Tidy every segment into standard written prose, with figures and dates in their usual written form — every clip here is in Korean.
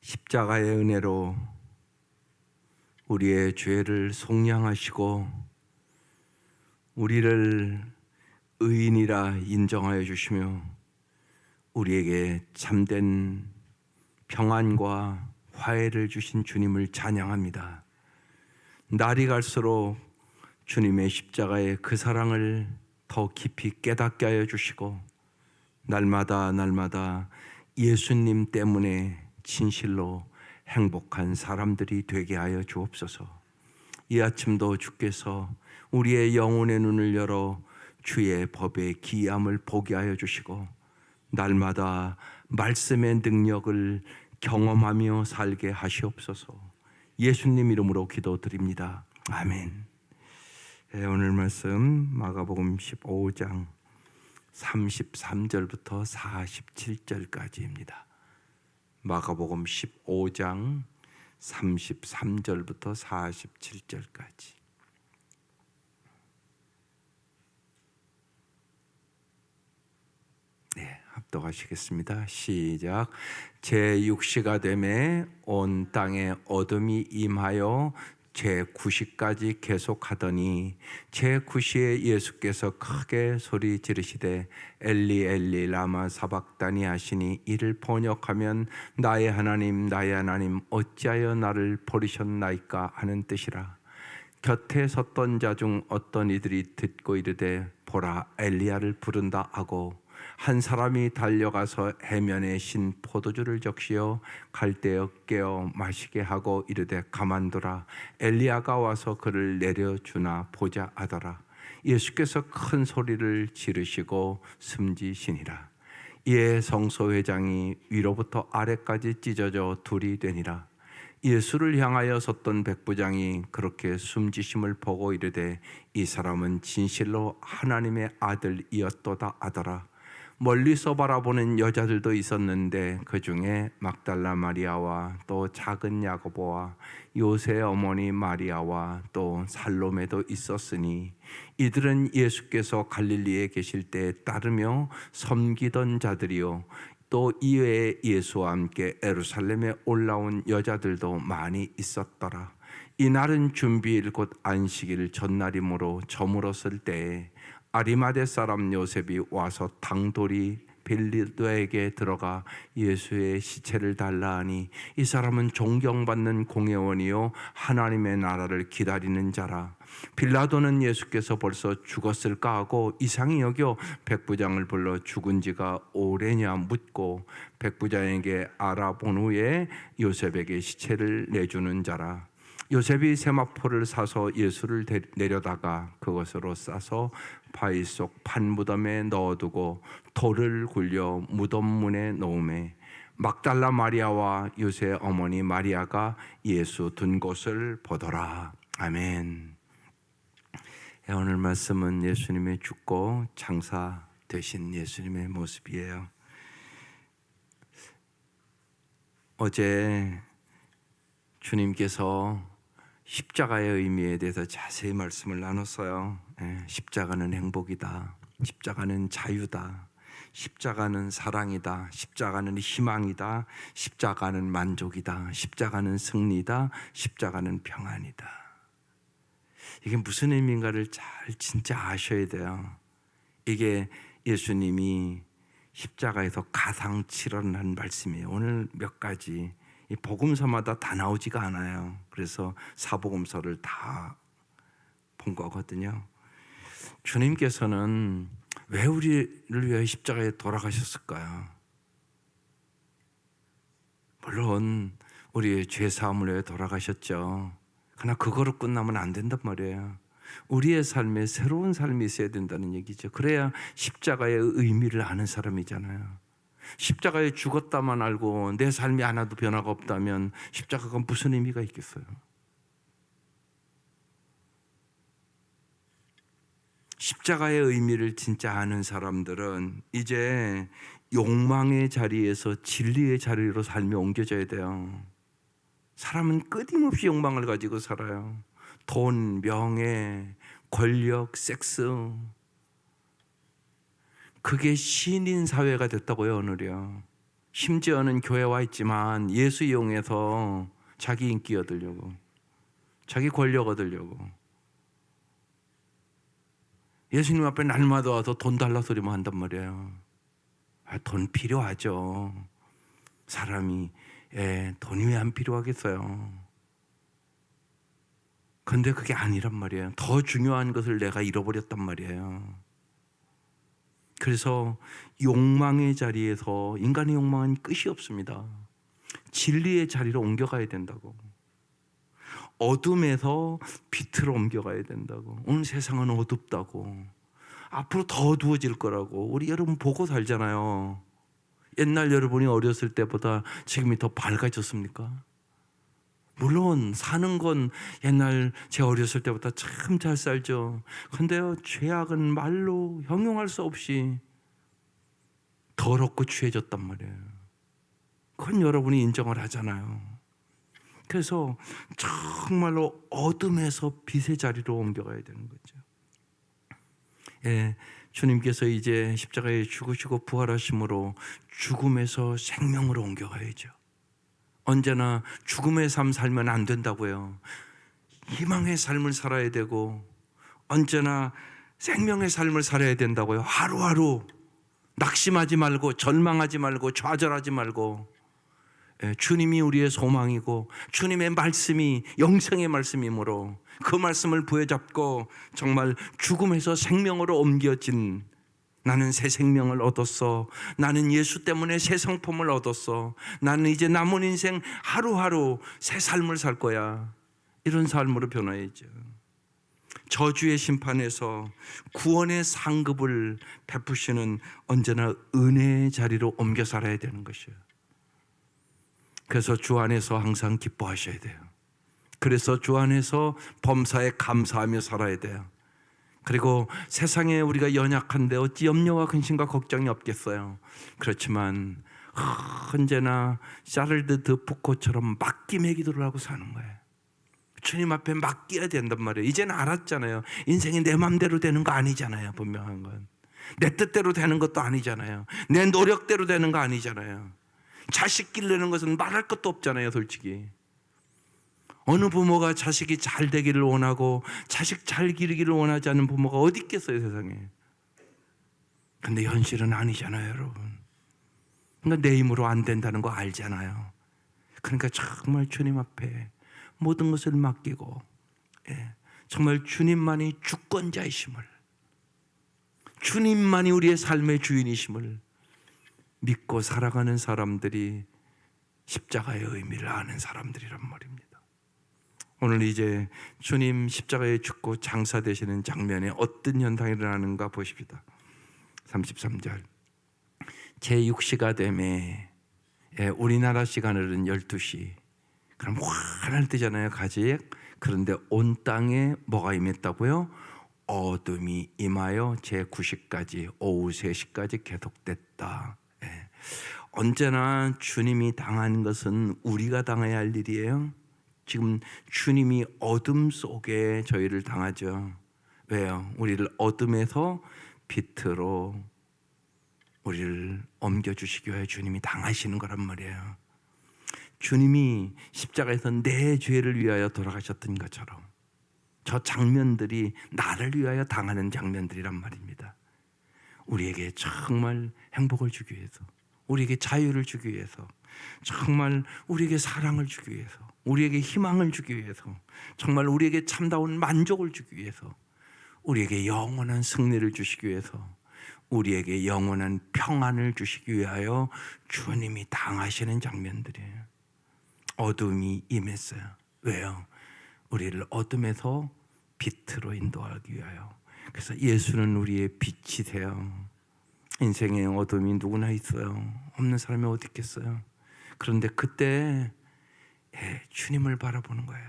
십자가의 은혜로 우리의 죄를 속량하시고 우리를 의인이라 인정하여 주시며 우리에게 참된 평안과 화해를 주신 주님을 찬양합니다. 날이 갈수록 주님의 십자가의 그 사랑을 더 깊이 깨닫게 하여 주시고 날마다 예수님 때문에 진실로 행복한 사람들이 되게 하여 주옵소서. 이 아침도 주께서 우리의 영혼의 눈을 열어 주의 법의 기이함을 보게 하여 주시고 날마다 말씀의 능력을 경험하며 살게 하시옵소서. 예수님 이름으로 기도드립니다. 아멘. 오늘 말씀 마가복음 15장 33절부터 47절까지입니다. 마가복음 15장 33절부터 47절까지. 네, 합독하시겠습니다. 시작. 제6시가 되매 온 땅에 어둠이 임하여 제9시까지 계속하더니 제9시에 예수께서 크게 소리 지르시되 엘리 엘리 라마 사박다니 하시니 이를 번역하면 나의 하나님 어찌하여 나를 버리셨나이까 하는 뜻이라. 곁에 섰던 자 중 어떤 이들이 듣고 이르되 보라 엘리야를 부른다 하고 한 사람이 달려가서 해면에 신 포도주를 적시어 갈대어 깨어 마시게 하고 이르되 가만두라 엘리야가 와서 그를 내려주나 보자 하더라. 예수께서 큰 소리를 지르시고 숨지시니라. 이에 성소회장이 위로부터 아래까지 찢어져 둘이 되니라. 예수를 향하여 섰던 백부장이 그렇게 숨지심을 보고 이르되 이 사람은 진실로 하나님의 아들이었도다 하더라. 멀리서 바라보는 여자들도 있었는데 그 중에 막달라 마리아와 또 작은 야고보와 요새 어머니 마리아와 또 살로메도 있었으니 이들은 예수께서 갈릴리에 계실 때 따르며 섬기던 자들이요 또 이외에 예수와 함께 예루살렘에 올라온 여자들도 많이 있었더라. 이날은 준비일 곧 안식일 전날이므로 저물었을 때에 아리마대 사람 요셉이 와서 당돌이 빌라도에게 들어가 예수의 시체를 달라 하니 이 사람은 존경받는 공회원이요 하나님의 나라를 기다리는 자라. 빌라도는 예수께서 벌써 죽었을까 하고 이상히 여겨 백부장을 불러 죽은 지가 오래냐 묻고 백부장에게 알아본 후에 요셉에게 시체를 내주는 자라. 요셉이 세마포를 사서 예수를 내려다가 그것으로 싸서 바위 속 판무덤에 넣어두고 돌을 굴려 무덤 문에 놓음에 막달라 마리아와 요새 어머니 마리아가 예수 둔 곳을 보더라. 아멘. 오늘 말씀은 예수님의 죽고 장사 되신 예수님의 모습이에요. 어제 주님께서 십자가의 의미에 대해서 자세히 말씀을 나눴어요. 십자가는 행복이다. 십자가는 자유다. 십자가는 사랑이다. 십자가는 희망이다. 십자가는 만족이다. 십자가는 승리다. 십자가는 평안이다. 이게 무슨 의미인가를 진짜 아셔야 돼요. 이게 예수님이 십자가에서 가상칠언한 말씀이에요. 오늘 몇 가지 이 복음서마다 다 나오지가 않아요. 그래서 사복음서를 다 본 거거든요. 주님께서는 왜 우리를 위해 십자가에 돌아가셨을까요? 물론 우리의 죄 사함을 위해 돌아가셨죠. 그러나 그거로 끝나면 안 된단 말이에요. 우리의 삶에 새로운 삶이 있어야 된다는 얘기죠. 그래야 십자가의 의미를 아는 사람이잖아요. 십자가에 죽었다만 알고 내 삶이 하나도 변화가 없다면 십자가가 무슨 의미가 있겠어요? 십자가의 의미를 진짜 아는 사람들은 이제 욕망의 자리에서 진리의 자리로 삶이 옮겨져야 돼요. 사람은 끊임없이 욕망을 가지고 살아요. 돈, 명예, 권력, 섹스. 그게 신인 사회가 됐다고요, 오늘이요. 심지어는 교회 와 있지만 예수 이용해서 자기 인기 얻으려고, 자기 권력 얻으려고 예수님 앞에 날마다 와서 돈 달라 소리만 한단 말이에요. 돈 필요하죠. 사람이 돈이 왜 안 필요하겠어요. 근데 그게 아니란 말이에요. 더 중요한 것을 내가 잃어버렸단 말이에요. 그래서 욕망의 자리에서 인간의 욕망은 끝이 없습니다. 진리의 자리로 옮겨가야 된다고. 어둠에서 빛으로 옮겨가야 된다고. 오늘 세상은 어둡다고. 앞으로 더 어두워질 거라고. 우리 여러분 보고 살잖아요. 옛날 여러분이 어렸을 때보다 지금이 더 밝아졌습니까? 물론 사는 건 옛날 제 어렸을 때보다 참 잘 살죠. 근데요, 죄악은 말로 형용할 수 없이 더럽고 취해졌단 말이에요. 그건 여러분이 인정을 하잖아요. 그래서 정말로 어둠에서 빛의 자리로 옮겨가야 되는 거죠. 주님께서 이제 십자가에 죽으시고 부활하심으로 죽음에서 생명으로 옮겨가야죠. 언제나 죽음의 삶 살면 안 된다고요. 희망의 삶을 살아야 되고 언제나 생명의 삶을 살아야 된다고요. 하루하루 낙심하지 말고 절망하지 말고 좌절하지 말고, 주님이 우리의 소망이고 주님의 말씀이 영생의 말씀이므로 그 말씀을 부여잡고 정말 죽음에서 생명으로 옮겨진, 나는 새 생명을 얻었어, 나는 예수 때문에 새 성품을 얻었어, 나는 이제 남은 인생 하루하루 새 삶을 살 거야, 이런 삶으로 변화해야죠. 저주의 심판에서 구원의 상급을 베푸시는 언제나 은혜의 자리로 옮겨 살아야 되는 것이에요. 그래서 주 안에서 항상 기뻐하셔야 돼요. 그래서 주 안에서 범사에 감사하며 살아야 돼요. 그리고 세상에 우리가 연약한데 어찌 염려와 근심과 걱정이 없겠어요. 그렇지만 언제나 샤를드 드 푸코처럼 맡김의 기도를 하고 사는 거예요. 주님 앞에 맡겨야 된단 말이에요. 이제는 알았잖아요. 인생이 내 맘대로 되는 거 아니잖아요. 분명한 건 내 뜻대로 되는 것도 아니잖아요. 내 노력대로 되는 거 아니잖아요. 자식 기르는 것은 말할 것도 없잖아요. 솔직히 어느 부모가 자식이 잘 되기를 원하고 자식 잘 기르기를 원하지 않는 부모가 어디 있겠어요, 세상에. 근데 현실은 아니잖아요, 여러분. 그러니까 내 힘으로 안 된다는 거 알잖아요. 그러니까 정말 주님 앞에 모든 것을 맡기고, 정말 주님만이 주권자이심을, 주님만이 우리의 삶의 주인이심을 믿고 살아가는 사람들이 십자가의 의미를 아는 사람들이란 말입니다. 오늘 이제 주님 십자가에 죽고 장사되시는 장면에 어떤 현상이 일어나는가 보십시다. 33절. 제6시가 되매, 우리나라 시간으로는 12시. 그럼 환할 때잖아요, 가지. 그런데 온 땅에 뭐가 임했다고요? 어둠이 임하여 제9시까지 오후 3시까지 계속됐다. 언제나 주님이 당한 것은 우리가 당해야 할 일이에요. 지금 주님이 어둠 속에 저희를 당하죠. 왜요? 우리를 어둠에서 빛으로 우리를 옮겨주시기 위해 주님이 당하시는 거란 말이에요. 주님이 십자가에서 내 죄를 위하여 돌아가셨던 것처럼 저 장면들이 나를 위하여 당하는 장면들이란 말입니다. 우리에게 정말 행복을 주기 위해서, 우리에게 자유를 주기 위해서, 정말 우리에게 사랑을 주기 위해서, 우리에게 희망을 주기 위해서, 정말 우리에게 참다운 만족을 주기 위해서, 우리에게 영원한 승리를 주시기 위해서, 우리에게 영원한 평안을 주시기 위하여 주님이 당하시는 장면들이에요. 어둠이 임했어요. 왜요? 우리를 어둠에서 빛으로 인도하기 위하여. 그래서 예수는 우리의 빛이세요. 인생에 어둠이 누구나 있어요. 없는 사람이 어디 있겠어요. 그런데 그때 주님을 바라보는 거예요.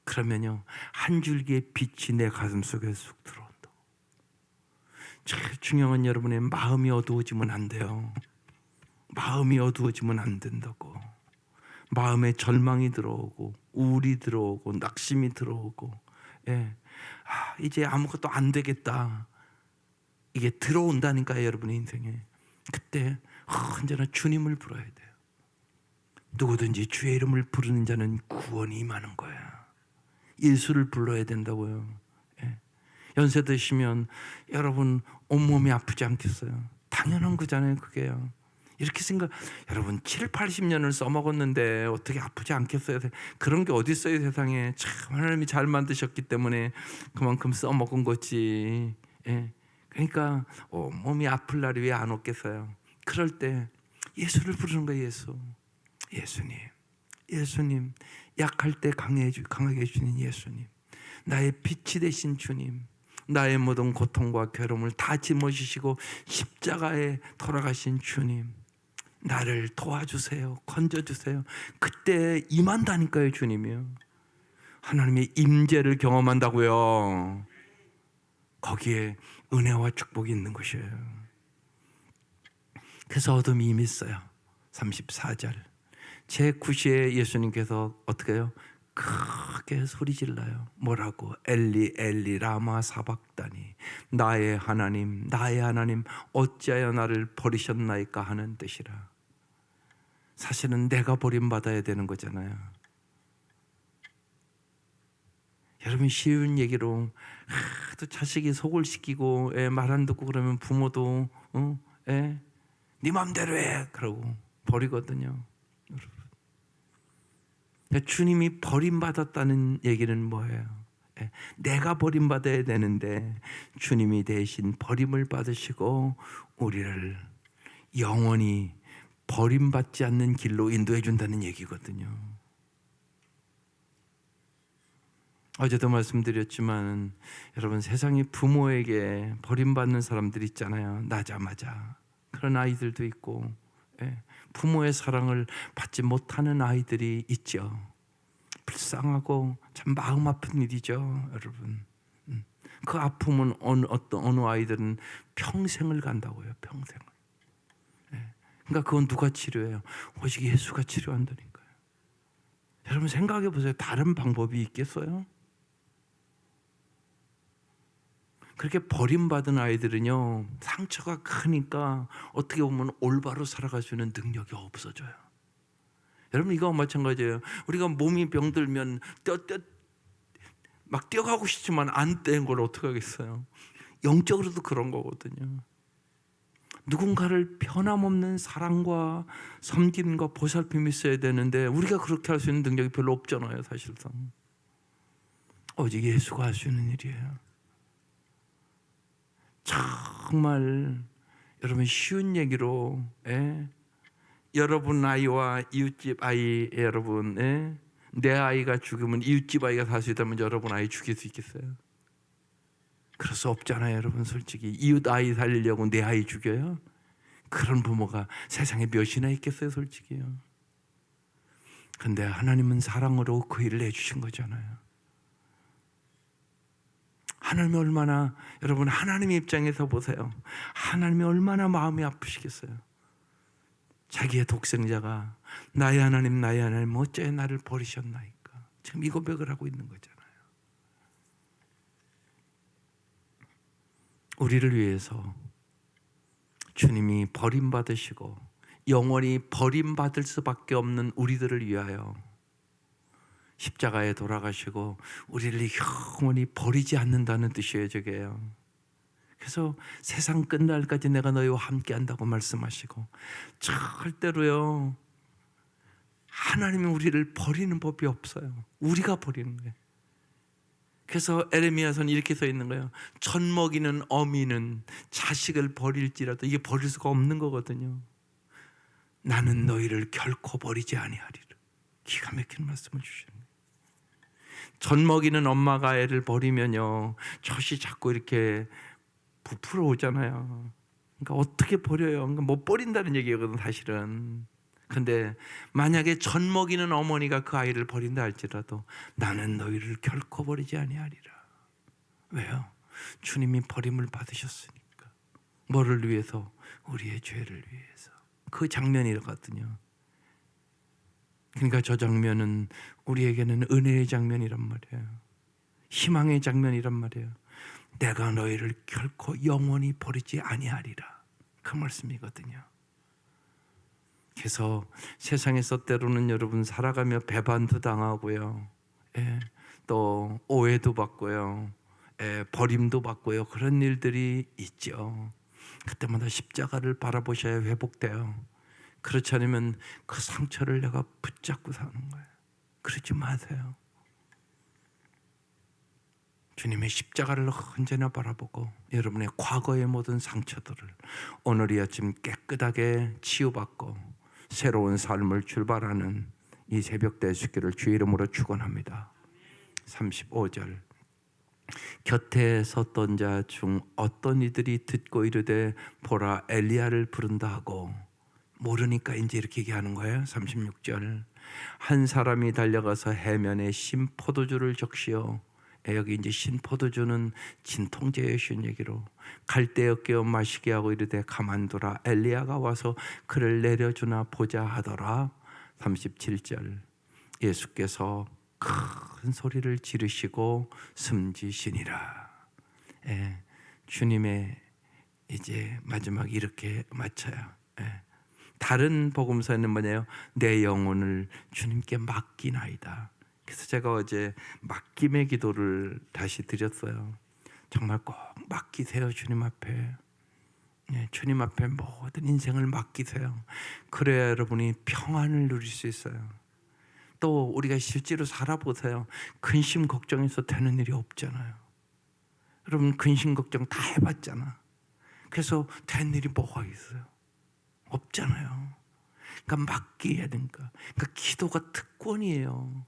그러면요, 한 줄기의 빛이 내 가슴 속에 쑥 들어온다. 제일 중요한 건 여러분의 마음이 어두워지면 안 돼요. 마음이 어두워지면 안 된다고. 마음에 절망이 들어오고 우울이 들어오고 낙심이 들어오고, 이제 아무것도 안 되겠다, 이게 들어온다니까요, 여러분의 인생에. 그때 언제나 주님을 불러야 돼요. 누구든지 주의 이름을 부르는 자는 구원이 임하는 거야. 예수를 불러야 된다고요. 예. 연세 드시면 여러분 온몸이 아프지 않겠어요? 당연한 거잖아요, 그게요. 이렇게 생각, 여러분 7, 80년을 써먹었는데 어떻게 아프지 않겠어요? 그런 게 어디 있어요, 세상에. 참 하나님이 잘 만드셨기 때문에 그만큼 써먹은 거지. 예. 그러니까 몸이 아플 날이 왜 안 오겠어요? 그럴 때 예수를 부르는 거예요. 예수님, 예수님, 약할 때 강하게 해주는 예수님, 나의 빛이 되신 주님, 나의 모든 고통과 괴로움을 다 짊어지시고 십자가에 돌아가신 주님, 나를 도와주세요, 건져주세요. 그때 임한다니까요, 주님이요. 하나님의 임재를 경험한다고요. 거기에 은혜와 축복이 있는 것이에요. 그래서 어둠이 임했어요. 34절 제9시에 예수님께서 어떻게 해요? 크게 소리질러요. 뭐라고? 엘리 엘리 라마 사박다니, 나의 하나님 나의 하나님 어찌하여 나를 버리셨나이까 하는 뜻이라. 사실은 내가 버림받아야 되는 거잖아요. 여러분 쉬운 얘기로 또 자식이 속을 시키고 말 안 듣고 그러면 부모도 네 맘대로 해 그러고 버리거든요. 그러니까 주님이 버림받았다는 얘기는 뭐예요? 내가 버림받아야 되는데 주님이 대신 버림을 받으시고 우리를 영원히 버림받지 않는 길로 인도해 준다는 얘기거든요. 어제도 말씀드렸지만 여러분 세상에 부모에게 버림받는 사람들 있잖아요. 나자마자 그런 아이들도 있고 부모의 사랑을 받지 못하는 아이들이 있죠. 불쌍하고 참 마음 아픈 일이죠, 여러분. 그 아픔은 어느 아이들은 평생을 간다고요, 평생을. 그러니까 그건 누가 치료해요? 오직 예수가 치료한다니까요. 여러분 생각해 보세요. 다른 방법이 있겠어요? 그렇게 버림받은 아이들은요, 상처가 크니까 어떻게 보면 올바로 살아갈 수 있는 능력이 없어져요. 여러분 이거 마찬가지예요. 우리가 몸이 병들면 막 뛰어가고 싶지만 안 된 걸 어떻게 하겠어요? 영적으로도 그런 거거든요. 누군가를 변함없는 사랑과 섬김과 보살핌이 있어야 되는데 우리가 그렇게 할 수 있는 능력이 별로 없잖아요, 사실상. 오직 예수가 할 수 있는 일이에요. 정말 여러분 쉬운 얘기로 여러분 아이와 이웃집 아이 여러분 내 아이가 죽으면 이웃집 아이가 살 수 있다면 여러분 아이 죽일 수 있겠어요? 그럴 수 없잖아요, 여러분. 솔직히 이웃 아이 살리려고 내 아이 죽여요? 그런 부모가 세상에 몇이나 있겠어요, 솔직히요. 근데 하나님은 사랑으로 그 일을 해주신 거잖아요. 하나님이 얼마나, 여러분 하나님의 입장에서 보세요. 하나님이 얼마나 마음이 아프시겠어요. 자기의 독생자가 나의 하나님 나의 하나님 어째 나를 버리셨나이까. 지금 이 고백을 하고 있는 거잖아요. 우리를 위해서 주님이 버림받으시고 영원히 버림받을 수밖에 없는 우리들을 위하여 십자가에 돌아가시고 우리를 영원히 버리지 않는다는 뜻이에요, 저게요. 그래서 세상 끝날까지 내가 너희와 함께 한다고 말씀하시고 절대로요 하나님이 우리를 버리는 법이 없어요. 우리가 버리는 거예요. 그래서 에레미야서는 이렇게 써 있는 거예요. 젖 먹이는 어미는 자식을 버릴지라도 이게 버릴 수가 없는 거거든요. 나는 너희를 결코 버리지 아니하리라. 기가 막힌 말씀을 주시는 거예요. 젖 먹이는 엄마가 애를 버리면요 젖이 자꾸 이렇게 부풀어 오잖아요. 그러니까 어떻게 버려요? 그러니까 못 버린다는 얘기거든 사실은. 근데 만약에 젖 먹이는 어머니가 그 아이를 버린다 할지라도 나는 너희를 결코 버리지 아니하리라. 왜요? 주님이 버림을 받으셨으니까. 뭐를 위해서? 우리의 죄를 위해서. 그 장면이거든요. 그러니까 저 장면은 우리에게는 은혜의 장면이란 말이에요. 희망의 장면이란 말이에요. 내가 너희를 결코 영원히 버리지 아니하리라. 그 말씀이거든요. 그래서 세상에서 때로는 여러분 살아가며 배반도 당하고요, 예, 또 오해도 받고요, 예, 버림도 받고요, 그런 일들이 있죠. 그때마다 십자가를 바라보셔야 회복돼요. 그렇지 않으면 그 상처를 내가 붙잡고 사는 거예요. 그러지 마세요. 주님의 십자가를 언제나 바라보고 여러분의 과거의 모든 상처들을 오늘 이 아침 깨끗하게 치유받고 새로운 삶을 출발하는 이 새벽 대수기를 주의 이름으로 축원합니다. 35절 곁에 섰던 자 중 어떤 이들이 듣고 이르되 보라 엘리야를 부른다 하고, 모르니까 이제 이렇게 얘기하는 거예요. 36절 한 사람이 달려가서 해면에 신 포도주를 적시어, 여기 이제 신 포도주는 진통제에 신 얘기로 갈대어 깨어 마시게 하고 이르되 가만두라 엘리야가 와서 그를 내려주나 보자 하더라. 37절 예수께서 큰 소리를 지르시고 숨지시니라. 예, 주님의 이제 마지막 이렇게 마쳐요. 예. 다른 복음서에는 뭐냐요? 내 영혼을 주님께 맡기나이다. 그래서 제가 어제 맡김의 기도를 다시 드렸어요. 정말 꼭 맡기세요. 주님 앞에. 예, 주님 앞에 모든 인생을 맡기세요. 그래야 여러분이 평안을 누릴 수 있어요. 또 우리가 실제로 살아보세요. 근심 걱정해서 되는 일이 없잖아요. 여러분 근심 걱정 다 해봤잖아. 그래서 된 일이 뭐가 있어요? 없잖아요. 그러니까 맡기해야 되니까. 그러니까 기도가 특권이에요.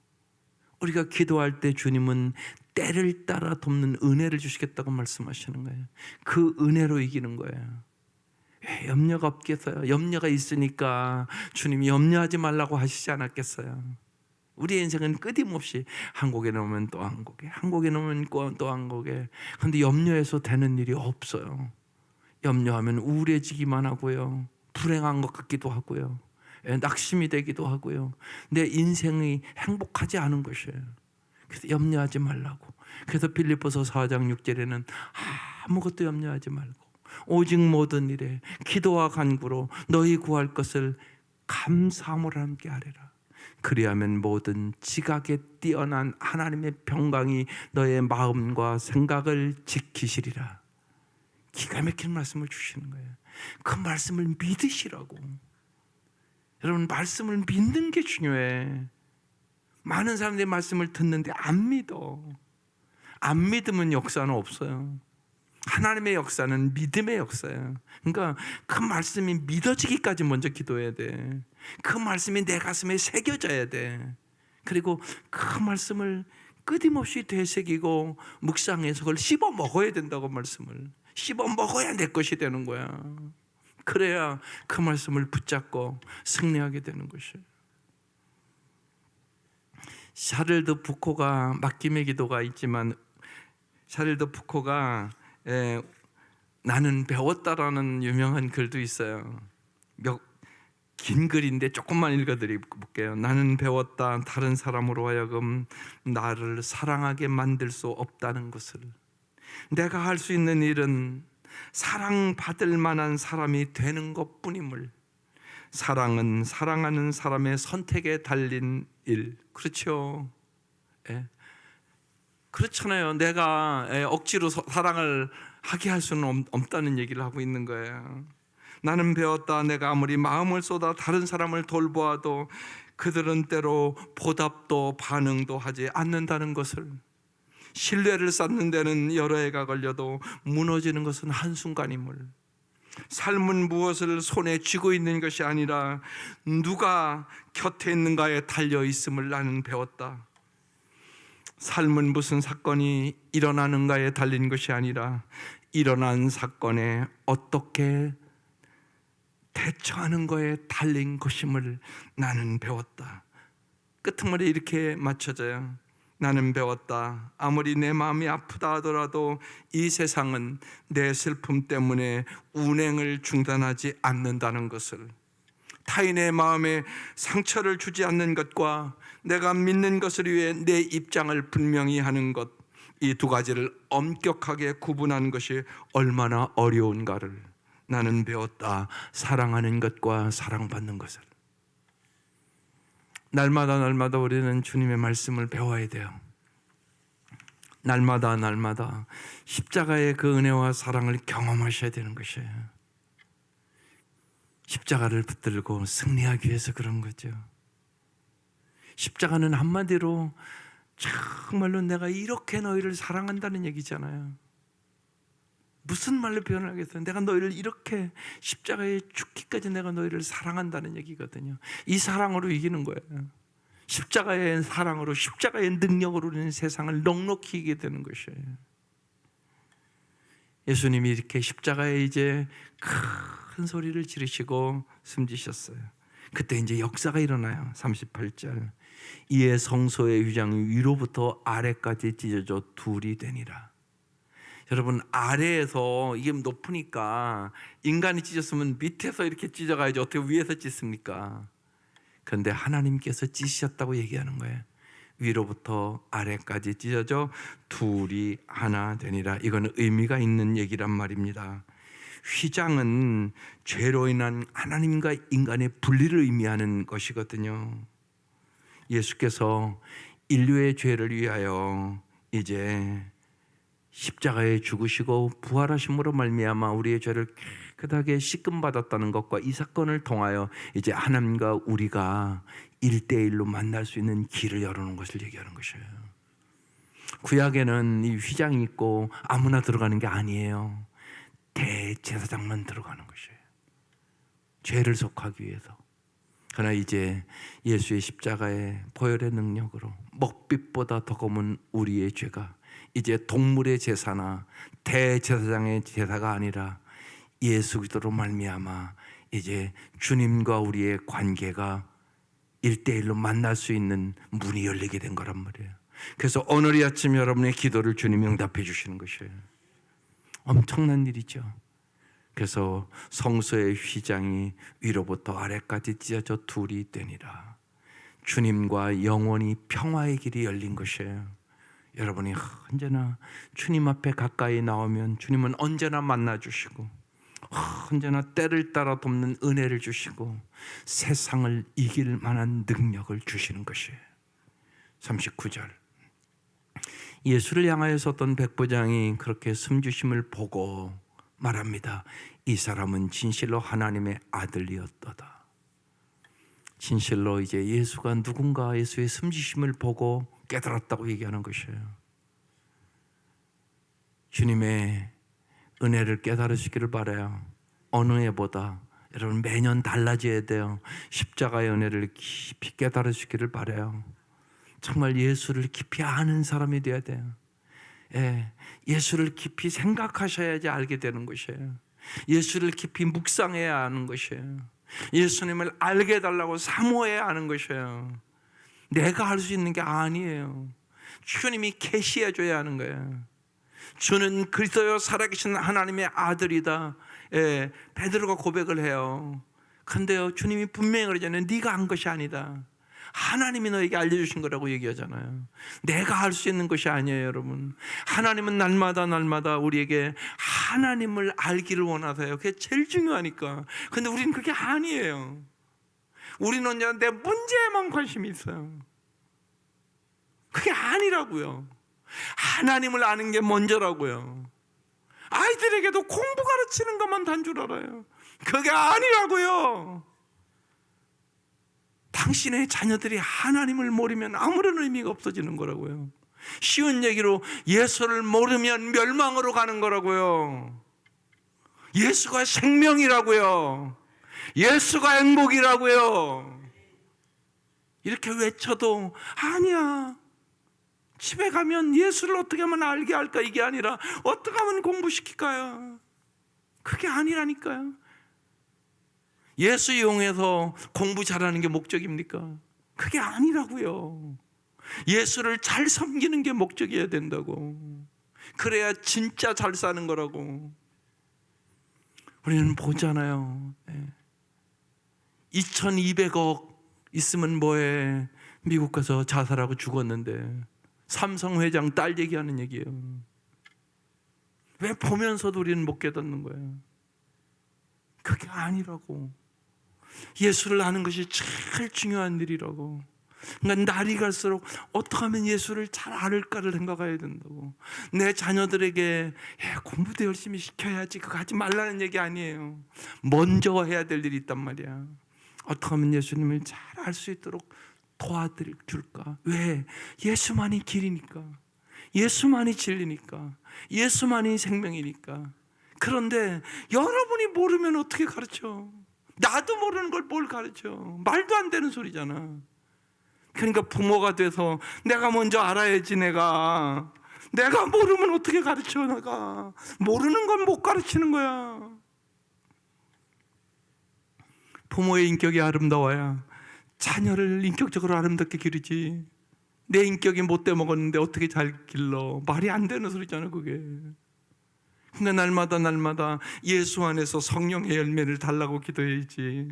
우리가 기도할 때 주님은 때를 따라 돕는 은혜를 주시겠다고 말씀하시는 거예요. 그 은혜로 이기는 거예요. 왜 염려가 없겠어요? 염려가 있으니까 주님이 염려하지 말라고 하시지 않았겠어요? 우리 인생은 끊임없이 한 곡에 넘으면 또 한 곡에, 한 곡에 넘으면 또 한 곡에. 그런데 염려해서 되는 일이 없어요. 염려하면 우울해지기만 하고요, 불행한 것 같기도 하고요, 낙심이 되기도 하고요. 내 인생이 행복하지 않은 것이에요. 그래서 염려하지 말라고. 그래서 빌립보서 4장 6절에는 아무것도 염려하지 말고 오직 모든 일에 기도와 간구로 너희 구할 것을 감사함으로 함께 하리라. 그리하면 모든 지각에 뛰어난 하나님의 평강이 너의 마음과 생각을 지키시리라. 기가 막힌 말씀을 주시는 거예요. 그 말씀을 믿으시라고. 여러분 말씀을 믿는 게 중요해. 많은 사람들이 말씀을 듣는데 안 믿어. 안 믿으면 역사는 없어요. 하나님의 역사는 믿음의 역사예요. 그러니까 그 말씀이 믿어지기까지 먼저 기도해야 돼. 그 말씀이 내 가슴에 새겨져야 돼. 그리고 그 말씀을 끊임없이 되새기고 묵상해서 그걸 씹어 먹어야 된다고. 말씀을 씹어 먹어야 내 것이 되는 거야. 그래야 그 말씀을 붙잡고 승리하게 되는 것이에요. 샤를드 부코가 맡김의 기도가 있지만, 샤를드 부코가 나는 배웠다라는 유명한 글도 있어요. 긴 글인데 조금만 읽어드릴게요. 나는 배웠다. 다른 사람으로 하여금 나를 사랑하게 만들 수 없다는 것을. 내가 할 수 있는 일은 사랑받을 만한 사람이 되는 것뿐임을. 사랑은 사랑하는 사람의 선택에 달린 일. 그렇죠? 예. 그렇잖아요. 내가 억지로 사랑을 하게 할 수는 없다는 얘기를 하고 있는 거예요. 나는 배웠다. 내가 아무리 마음을 쏟아 다른 사람을 돌보아도 그들은 때로 보답도 반응도 하지 않는다는 것을. 신뢰를 쌓는 데는 여러 해가 걸려도 무너지는 것은 한순간임을. 삶은 무엇을 손에 쥐고 있는 것이 아니라 누가 곁에 있는가에 달려 있음을 나는 배웠다. 삶은 무슨 사건이 일어나는가에 달린 것이 아니라 일어난 사건에 어떻게 대처하는 거에 달린 것임을 나는 배웠다. 끄트머리 이렇게 맞춰져요. 나는 배웠다. 아무리 내 마음이 아프다 하더라도 이 세상은 내 슬픔 때문에 운행을 중단하지 않는다는 것을. 타인의 마음에 상처를 주지 않는 것과 내가 믿는 것을 위해 내 입장을 분명히 하는 것, 이 두 가지를 엄격하게 구분하는 것이 얼마나 어려운가를 나는 배웠다. 사랑하는 것과 사랑받는 것을. 날마다 우리는 주님의 말씀을 배워야 돼요. 날마다 십자가의 그 은혜와 사랑을 경험하셔야 되는 것이에요. 십자가를 붙들고 승리하기 위해서 그런 거죠. 십자가는 한마디로 정말로 내가 이렇게 너희를 사랑한다는 얘기잖아요. 무슨 말로 표현하겠어요? 내가 너희를 이렇게 십자가에 죽기까지 내가 너희를 사랑한다는 얘기거든요. 이 사랑으로 이기는 거예요. 십자가의 사랑으로, 십자가의 능력으로 우리는 세상을 넉넉히 이기게 되는 것이에요. 예수님이 이렇게 십자가에 이제 큰 소리를 지르시고 숨지셨어요. 그때 이제 역사가 일어나요. 38절. 이에 성소의 휘장이 위로부터 아래까지 찢어져 둘이 되니라. 여러분, 아래에서 이게 높으니까 인간이 찢었으면 밑에서 이렇게 찢어가야지 어떻게 위에서 찢습니까? 그런데 하나님께서 찢으셨다고 얘기하는 거예요. 위로부터 아래까지 찢어져 둘이 하나 되니라. 이거는 의미가 있는 얘기란 말입니다. 휘장은 죄로 인한 하나님과 인간의 분리를 의미하는 것이거든요. 예수께서 인류의 죄를 위하여 이제 십자가에 죽으시고 부활하심으로 말미암아 우리의 죄를 깨끗하게 씻금 받았다는 것과 이 사건을 통하여 이제 하나님과 우리가 1대1로 만날 수 있는 길을 열어놓은 것을 얘기하는 것이에요. 구약에는 이 휘장이 있고 아무나 들어가는 게 아니에요. 대제사장만 들어가는 것이에요. 죄를 속하기 위해서. 그러나 이제 예수의 십자가의 보혈의 능력으로 먹빛보다 더 검은 우리의 죄가 이제 동물의 제사나 대제사장의 제사가 아니라 예수 그리스도로 말미암아 이제 주님과 우리의 관계가 1대1로 만날 수 있는 문이 열리게 된 거란 말이에요. 그래서 오늘 이 아침 여러분의 기도를 주님이 응답해 주시는 것이에요. 엄청난 일이죠. 그래서 성소의 휘장이 위로부터 아래까지 찢어져 둘이 되니라. 주님과 영원히 평화의 길이 열린 것이에요. 여러분이 언제나 주님 앞에 가까이 나오면 주님은 언제나 만나주시고 언제나 때를 따라 돕는 은혜를 주시고 세상을 이길 만한 능력을 주시는 것이에요. 39절. 예수를 향하여 섰던 백부장이 그렇게 숨주심을 보고 말합니다. 이 사람은 진실로 하나님의 아들이었도다. 진실로 이제 예수가 누군가 예수의 숨지심을 보고 깨달았다고 얘기하는 것이에요. 주님의 은혜를 깨달으시기를 바라요. 어느 해보다 여러분 매년 달라져야 돼요. 십자가의 은혜를 깊이 깨달으시기를 바라요. 정말 예수를 깊이 아는 사람이 되어야 돼요. 예수를 깊이 생각하셔야지 알게 되는 것이에요. 예수를 깊이 묵상해야 하는 것이에요. 예수님을 알게 해달라고 사모해야 하는 것이에요. 내가 할 수 있는 게 아니에요. 주님이 계시해 줘야 하는 거예요. 주는 그리스도요 살아계신 하나님의 아들이다. 베드로가 고백을 해요. 근데요 주님이 분명히 그러잖아요. 네가 한 것이 아니다. 하나님이 너에게 알려주신 거라고 얘기하잖아요. 내가 할 수 있는 것이 아니에요, 여러분. 하나님은 날마다 우리에게 하나님을 알기를 원하세요. 그게 제일 중요하니까. 근데 우리는 그게 아니에요. 우리는 그냥 내 문제에만 관심이 있어요. 그게 아니라고요. 하나님을 아는 게 먼저라고요. 아이들에게도 공부 가르치는 것만 단 줄 알아요. 그게 아니라고요. 당신의 자녀들이 하나님을 모르면 아무런 의미가 없어지는 거라고요. 쉬운 얘기로 예수를 모르면 멸망으로 가는 거라고요. 예수가 생명이라고요. 예수가 행복이라고요. 이렇게 외쳐도 아니야. 집에 가면 예수를 어떻게 하면 알게 할까 이게 아니라 어떻게 하면 공부시킬까요? 그게 아니라니까요. 예수 이용해서 공부 잘하는 게 목적입니까? 그게 아니라고요. 예수를 잘 섬기는 게 목적이어야 된다고. 그래야 진짜 잘 사는 거라고. 우리는 보잖아요. 2200억 있으면 뭐해. 미국 가서 자살하고 죽었는데 삼성 회장 딸 얘기하는 얘기예요. 왜 보면서도 우리는 못 깨닫는 거예요? 그게 아니라고. 예수를 아는 것이 제일 중요한 일이라고. 그러니까 날이 갈수록 어떻게 하면 예수를 잘 알을까를 생각해야 된다고. 내 자녀들에게 공부도 열심히 시켜야지 그거 하지 말라는 얘기 아니에요. 먼저 해야 될 일이 있단 말이야. 어떻게 하면 예수님을 잘 알 수 있도록 도와줄까? 왜? 예수만이 길이니까, 예수만이 진리니까, 예수만이 생명이니까. 그런데 여러분이 모르면 어떻게 가르쳐? 나도 모르는 걸 뭘 가르쳐? 말도 안 되는 소리잖아. 그러니까 부모가 돼서 내가 먼저 알아야지. 내가 모르면 어떻게 가르쳐? 내가 모르는 건 못 가르치는 거야. 부모의 인격이 아름다워야 자녀를 인격적으로 아름답게 기르지. 내 인격이 못돼 먹었는데 어떻게 잘 길러? 말이 안 되는 소리잖아 그게. 그러니까 날마다 예수 안에서 성령의 열매를 달라고 기도해야지.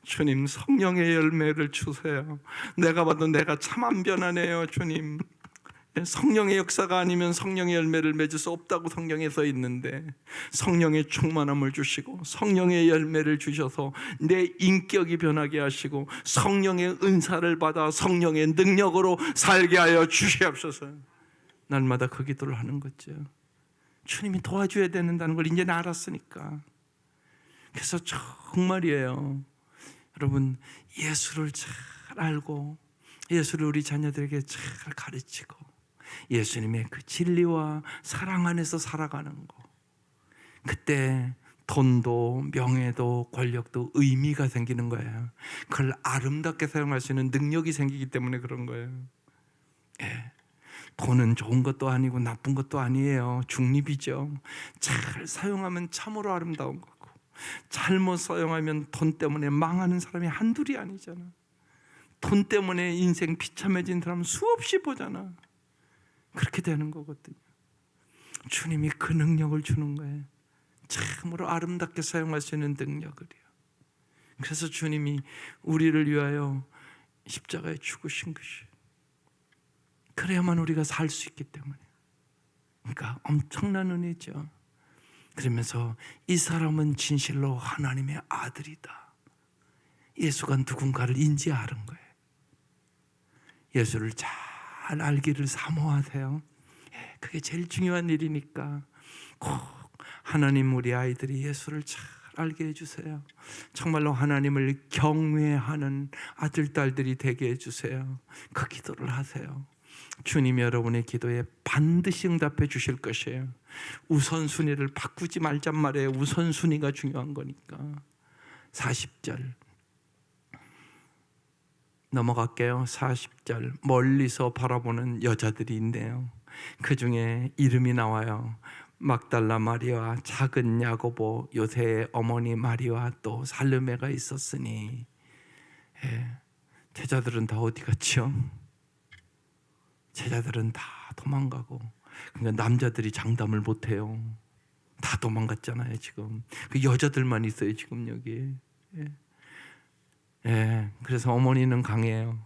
주님, 성령의 열매를 주세요. 내가 봐도 내가 참 안 변하네요 주님. 성령의 역사가 아니면 성령의 열매를 맺을 수 없다고 성경에 써 있는데, 성령의 충만함을 주시고 성령의 열매를 주셔서 내 인격이 변하게 하시고 성령의 은사를 받아 성령의 능력으로 살게 하여 주시옵소서. 날마다 그 기도를 하는 거죠. 주님이 도와줘야 된다는 걸 이제 알았으니까. 그래서 정말이에요, 여러분, 예수를 잘 알고 예수를 우리 자녀들에게 잘 가르치고 예수님의 그 진리와 사랑 안에서 살아가는 거. 그때 돈도 명예도 권력도 의미가 생기는 거예요. 그걸 아름답게 사용할 수 있는 능력이 생기기 때문에 그런 거예요. 예. 돈은 좋은 것도 아니고 나쁜 것도 아니에요. 중립이죠. 잘 사용하면 참으로 아름다운 거고, 잘못 사용하면 돈 때문에 망하는 사람이 한둘이 아니잖아. 돈 때문에 인생 비참해진 사람 수없이 보잖아. 그렇게 되는 거거든요. 주님이 그 능력을 주는 거예요. 참으로 아름답게 사용할 수 있는 능력을요. 그래서 주님이 우리를 위하여 십자가에 죽으신 것이, 그래야만 우리가 살 수 있기 때문에. 그러니까 엄청난 은혜죠. 그러면서 이 사람은 진실로 하나님의 아들이다. 예수가 누군가를 인지하는 거예요. 예수를 잘 알기를 사모하세요. 그게 제일 중요한 일이니까 꼭 하나님, 우리 아이들이 예수를 잘 알게 해주세요. 정말로 하나님을 경외하는 아들, 딸들이 되게 해주세요. 그 기도를 하세요. 주님이 여러분의 기도에 반드시 응답해 주실 것이에요. 우선순위를 바꾸지 말잔 말이에요. 우선순위가 중요한 거니까. 40절 넘어갈게요. 40절, 멀리서 바라보는 여자들이 있네요. 그 중에 이름이 나와요. 막달라 마리아와 작은 야고보, 요새의 어머니 마리아와 또 살로메가 있었으니. 제자들은 다 어디 갔죠? 제자들은 다 도망가고, 그러니까 남자들이 장담을 못해요. 다 도망갔잖아요 지금. 그 여자들만 있어요 지금 여기. 그래서 어머니는 강해요.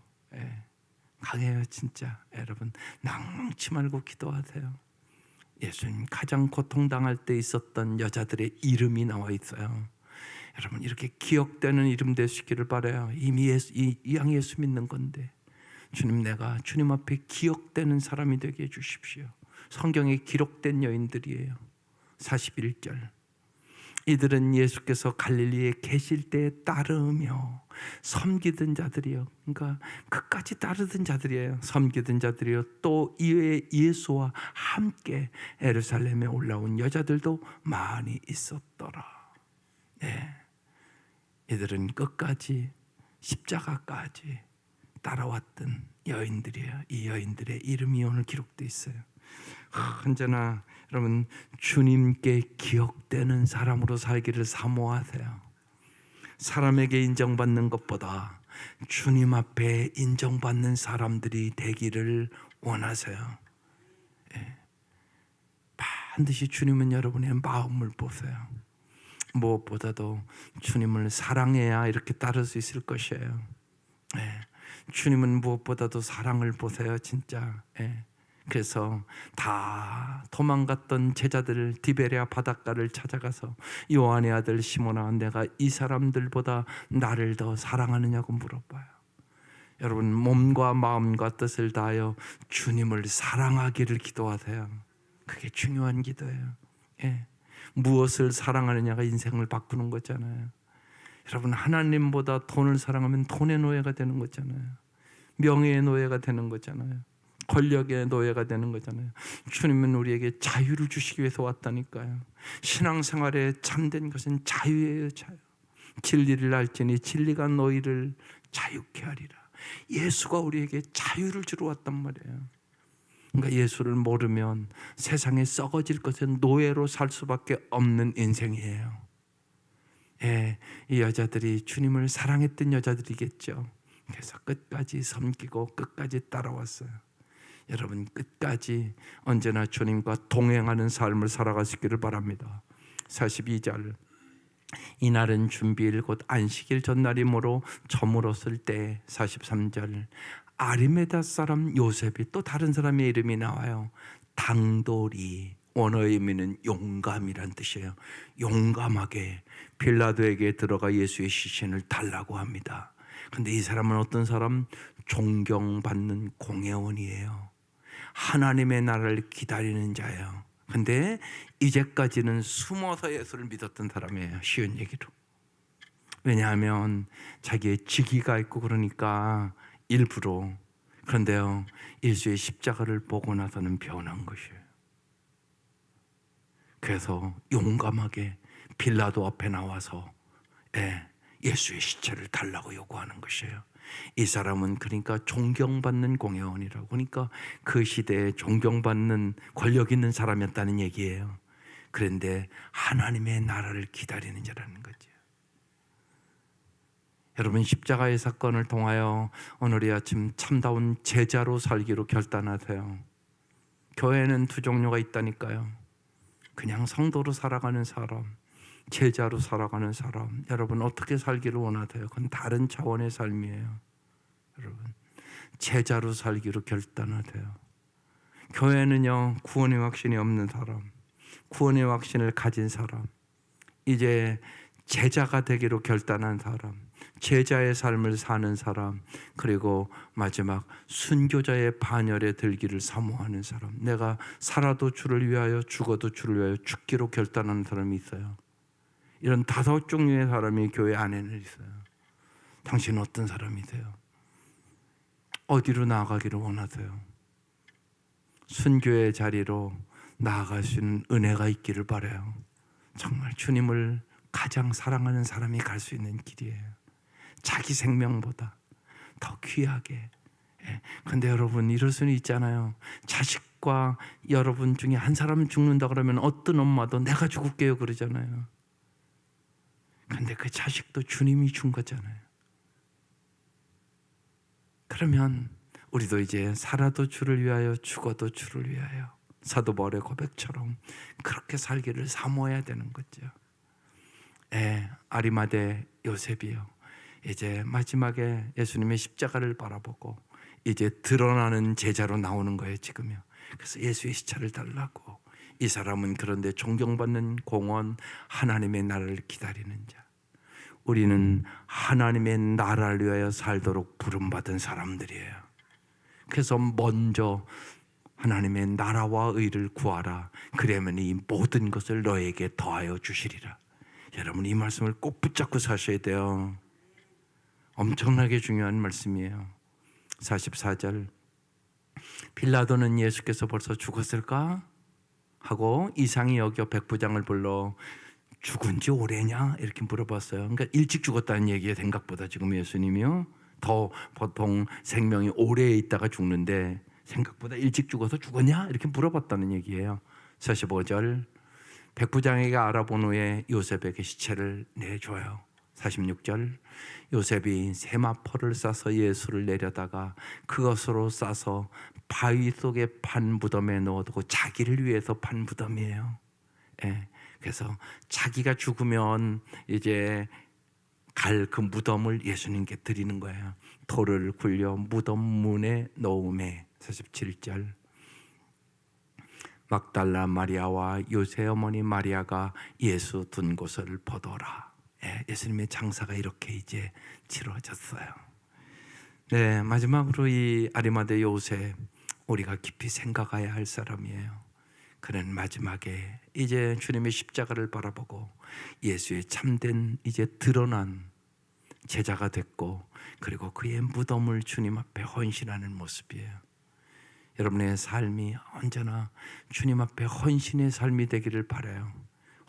강해요 진짜. 여러분, 낭망치 말고 기도하세요. 예수님 가장 고통당할 때 있었던 여자들의 이름이 나와 있어요. 여러분, 이렇게 기억되는 이름 되시기를 바라요. 이미 이왕 예수 믿는 건데, 주님, 내가 주님 앞에 기억되는 사람이 되게 해주십시오. 성경에 기록된 여인들이에요. 41절, 이들은 예수께서 갈릴리에 계실 때에 따르며 섬기던 자들이요. 그러니까 끝까지 따르던 자들이에요. 섬기던 자들이요. 또 이외에 예수와 함께 예루살렘에 올라온 여자들도 많이 있었더라. 이들은 끝까지 십자가까지 따라왔던 여인들이에요. 이 여인들의 이름이 오늘 기록되어 있어요. 언제나 여러분, 주님께 기억되는 사람으로 살기를 사모하세요. 사람에게 인정받는 것보다 주님 앞에 인정받는 사람들이 되기를 원하세요. 반드시 주님은 여러분의 마음을 보세요. 무엇보다도 주님을 사랑해야 이렇게 따를 수 있을 것이에요. 주님은 무엇보다도 사랑을 보세요 진짜. 그래서 다 도망갔던 제자들 디베랴 바닷가를 찾아가서 요한의 아들 시몬아, 내가 이 사람들보다 나를 더 사랑하느냐고 물어봐요. 여러분 몸과 마음과 뜻을 다하여 주님을 사랑하기를 기도하세요. 그게 중요한 기도예요. 예. 무엇을 사랑하느냐가 인생을 바꾸는 거잖아요. 여러분 하나님보다 돈을 사랑하면 돈의 노예가 되는 거잖아요. 명예의 노예가 되는 거잖아요. 권력의 노예가 되는 거잖아요. 주님은 우리에게 자유를 주시기 위해서 왔다니까요. 신앙생활에 참된 것은 자유예요. 자유. 진리를 알지니 진리가 너희를 자유케 하리라. 예수가 우리에게 자유를 주러 왔단 말이에요. 그러니까 예수를 모르면 세상에 썩어질 것은 노예로 살 수밖에 없는 인생이에요. 예, 이 여자들이 주님을 사랑했던 여자들이겠죠. 그래서 끝까지 섬기고 끝까지 따라왔어요. 여러분 끝까지 언제나 주님과 동행하는 삶을 살아가시기를 바랍니다. 42절 이날은 준비일 곧 안식일 전날이므로 저물었을 때 43절 아리메다 사람 요셉이 또 다른 사람의 이름이 나와요. 당돌이 원어의 의미는 용감이란 뜻이에요. 용감하게 빌라도에게 들어가 예수의 시신을 달라고 합니다. 그런데 이 사람은 어떤 사람? 존경받는 공회원이에요. 하나님의 나라를 기다리는 자예요. 근데 이제까지는 숨어서 예수를 믿었던 사람이에요. 쉬운 얘기로. 왜냐하면 자기의 직위가 있고 그러니까 일부러. 그런데요, 예수의 십자가를 보고 나서는 변한 것이에요. 그래서 용감하게 빌라도 앞에 나와서 예수의 시체를 달라고 요구하는 것이에요. 이 사람은 그러니까 존경받는 공회원이라고. 그러니까 그 시대에 존경받는 권력 있는 사람이었다는 얘기예요. 그런데 하나님의 나라를 기다리는 자라는 거죠. 여러분 십자가의 사건을 통하여 오늘 이 아침 참다운 제자로 살기로 결단하세요. 교회는 두 종류가 있다니까요. 그냥 성도로 살아가는 사람, 제자로 살아가는 사람. 여러분 어떻게 살기를 원하세요? 그건 다른 차원의 삶이에요. 여러분 제자로 살기로 결단하세요. 교회는요 구원의 확신이 없는 사람, 구원의 확신을 가진 사람, 이제 제자가 되기로 결단한 사람, 제자의 삶을 사는 사람, 그리고 마지막 순교자의 반열에 들기를 사모하는 사람. 내가 살아도 주를 위하여 죽어도 주를 위하여 죽기로 결단하는 사람이 있어요. 이런 5 종류의 사람이 교회 안에는 있어요. 당신은 어떤 사람이세요? 어디로 나아가기를 원하세요? 순교의 자리로 나아갈 수 있는 은혜가 있기를 바라요. 정말 주님을 가장 사랑하는 사람이 갈 수 있는 길이에요. 자기 생명보다 더 귀하게. 그런데 여러분 이럴 수는 있잖아요. 자식과 여러분 중에 한 사람 죽는다 그러면 어떤 엄마도 내가 죽을게요 그러잖아요. 그런데 그 자식도 주님이 준 거잖아요. 그러면 우리도 이제 살아도 주를 위하여 죽어도 주를 위하여 사도 바울의 고백처럼 그렇게 살기를 사모해야 되는 거죠. 아리마대 요셉이요. 이제 마지막에 예수님의 십자가를 바라보고 이제 드러나는 제자로 나오는 거예요 지금요. 그래서 예수의 시체를 달라고. 이 사람은 그런데 존경받는 공원, 하나님의 나라를 기다리는 자. 우리는 하나님의 나라를 위하여 살도록 부름받은 사람들이에요. 그래서 먼저 하나님의 나라와 의를 구하라. 그러면 이 모든 것을 너에게 더하여 주시리라. 여러분 이 말씀을 꼭 붙잡고 사셔야 돼요. 엄청나게 중요한 말씀이에요. 44절 빌라도는 예수께서 벌써 죽었을까? 하고 이상히 여겨 백부장을 불러 죽은 지 오래냐? 이렇게 물어봤어요. 그러니까 일찍 죽었다는 얘기예요. 생각보다 지금 예수님이요. 더 보통 생명이 오래 있다가 죽는데 생각보다 일찍 죽어서 죽었냐? 이렇게 물어봤다는 얘기예요. 45절 백부장에게 알아본 후에 요셉에게 시체를 내줘요. 46절 요셉이 세마포를 싸서 예수를 내려다가 그것으로 싸서 바위 속에 판 무덤에 넣어두고 자기를 위해서 판 무덤이에요. 그래서 자기가 죽으면 이제 갈 그 무덤을 예수님께 드리는 거예요. 돌을 굴려 무덤 문에 넣음에 47절 막달라 마리아와 요새 어머니 마리아가 예수 둔 곳을 보더라. 예수님의 장사가 이렇게 이제 치러졌어요. 네, 마지막으로 이 아리마대 요셉, 우리가 깊이 생각해야 할 사람이에요. 그는 마지막에 이제 주님의 십자가를 바라보고 예수의 참된 이제 드러난 제자가 됐고, 그리고 그의 무덤을 주님 앞에 헌신하는 모습이에요. 여러분의 삶이 언제나 주님 앞에 헌신의 삶이 되기를 바라요.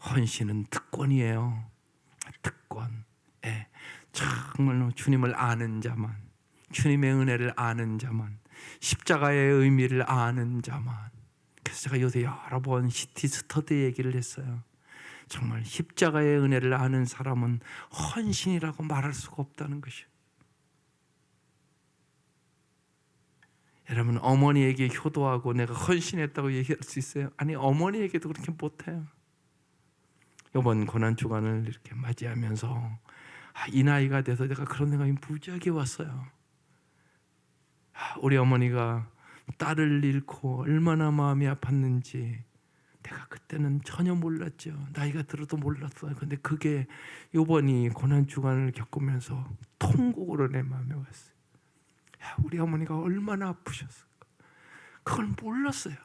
헌신은 특권이에요. 특권. 예, 정말로 주님을 아는 자만, 주님의 은혜를 아는 자만, 십자가의 의미를 아는 자만. 그래서 제가 요새 여러 번 시티 스터디 얘기를 했어요. 정말 십자가의 은혜를 아는 사람은 헌신이라고 말할 수가 없다는 것이에요. 여러분, 어머니에게 효도하고 내가 헌신했다고 얘기할 수 있어요? 아니, 어머니에게도 그렇게 못해요. 이번 고난주간을 이렇게 맞이하면서 이 나이가 돼서 내가 그런 생각이 무지하게 왔어요. 우리 어머니가 딸을 잃고 얼마나 마음이 아팠는지 내가 그때는 전혀 몰랐죠. 나이가 들어도 몰랐어요. 근데 그게 이번이 고난주간을 겪으면서 통곡으로 내 마음에 왔어요. 우리 어머니가 얼마나 아프셨을까. 그걸 몰랐어요.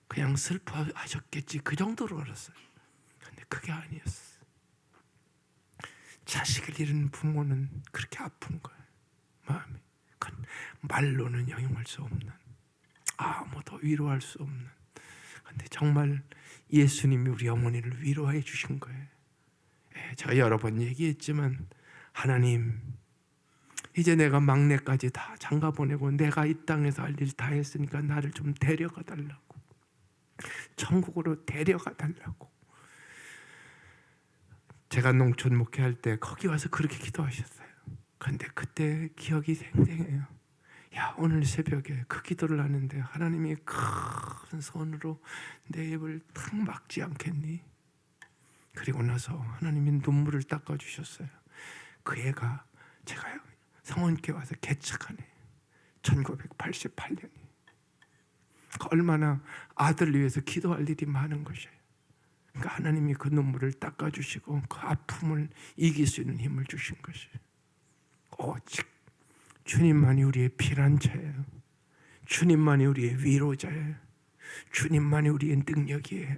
그냥 슬퍼하셨겠지, 그 정도로 알았어요. 근데 그게 아니었어요. 자식을 잃은 부모는 그렇게 아픈 거예요. 마음이. 그건 말로는 형용할 수 없는, 아무도 위로할 수 없는. 근데 정말 예수님이 우리 어머니를 위로해 주신 거예요. 제가 여러 번 얘기했지만, 하나님, 이제 내가 막내까지 다 장가 보내고 내가 이 땅에서 할 일 다 했으니까 나를 좀 데려가 달라고, 천국으로 데려가 달라고. 제가 농촌 목회할 때 거기 와서 그렇게 기도하셨어요. 근데 그때 기억이 생생해요. 오늘 새벽에 그 기도를 하는데 하나님이 큰 손으로 내 입을 탁 막지 않겠니? 그리고 나서 하나님이 눈물을 닦아주셨어요. 그 애가 제가 성원께 와서 개척한 애, 1988년이. 얼마나 아들을 위해서 기도할 일이 많은 것이에요. 그러니까 하나님이 그 눈물을 닦아주시고 그 아픔을 이길 수 있는 힘을 주신 것이에요. 오직 주님만이 우리의 피난처예요. 주님만이 우리의 위로자예요. 주님만이 우리의 능력이에요.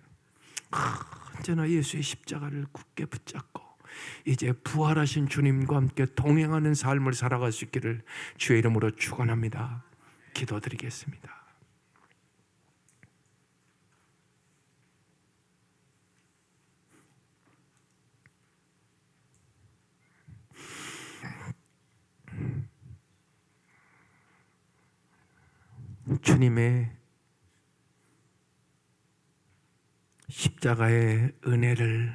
언제나 예수의 십자가를 굳게 붙잡고 이제 부활하신 주님과 함께 동행하는 삶을 살아갈 수 있기를 주의 이름으로 축원합니다. 기도드리겠습니다. 주님의 십자가의 은혜를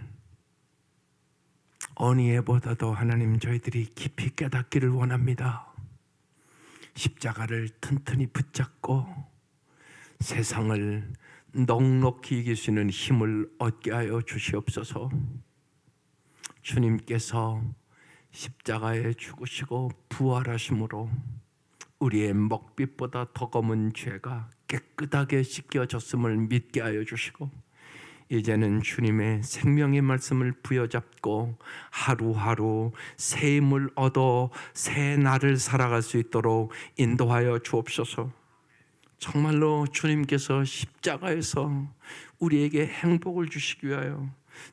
언니에보다도 하나님, 저희들이 깊이 깨닫기를 원합니다. 십자가를 튼튼히 붙잡고 세상을 넉넉히 이길 수 있는 힘을 얻게 하여 주시옵소서. 주님께서 십자가에 죽으시고 부활하심으로 우리의 먹빛보다 더 검은 죄가 깨끗하게 씻겨졌음을 믿게 하여 주시고, 이제는 주님의 생명의 말씀을 부여잡고 하루하루 새 힘을 얻어 새 날을 살아갈 수 있도록 인도하여 주옵소서. 정말로 주님께서 십자가에서 우리에게 행복을 주시기 위하여,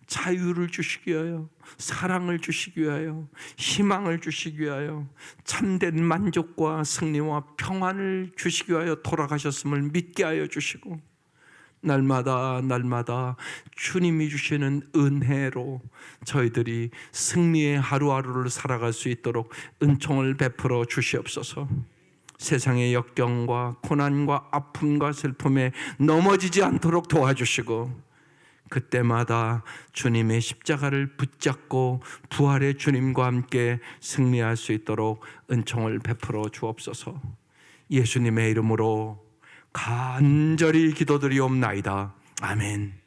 자유를 주시기 위하여, 사랑을 주시기 위하여, 희망을 주시기 위하여, 참된 만족과 승리와 평안을 주시기 위하여 돌아가셨음을 믿게 하여 주시고, 날마다 주님이 주시는 은혜로 저희들이 승리의 하루하루를 살아갈 수 있도록 은총을 베풀어 주시옵소서. 세상의 역경과 고난과 아픔과 슬픔에 넘어지지 않도록 도와주시고, 그때마다 주님의 십자가를 붙잡고 부활의 주님과 함께 승리할 수 있도록 은총을 베풀어 주옵소서. 예수님의 이름으로 간절히 기도드리옵나이다. 아멘.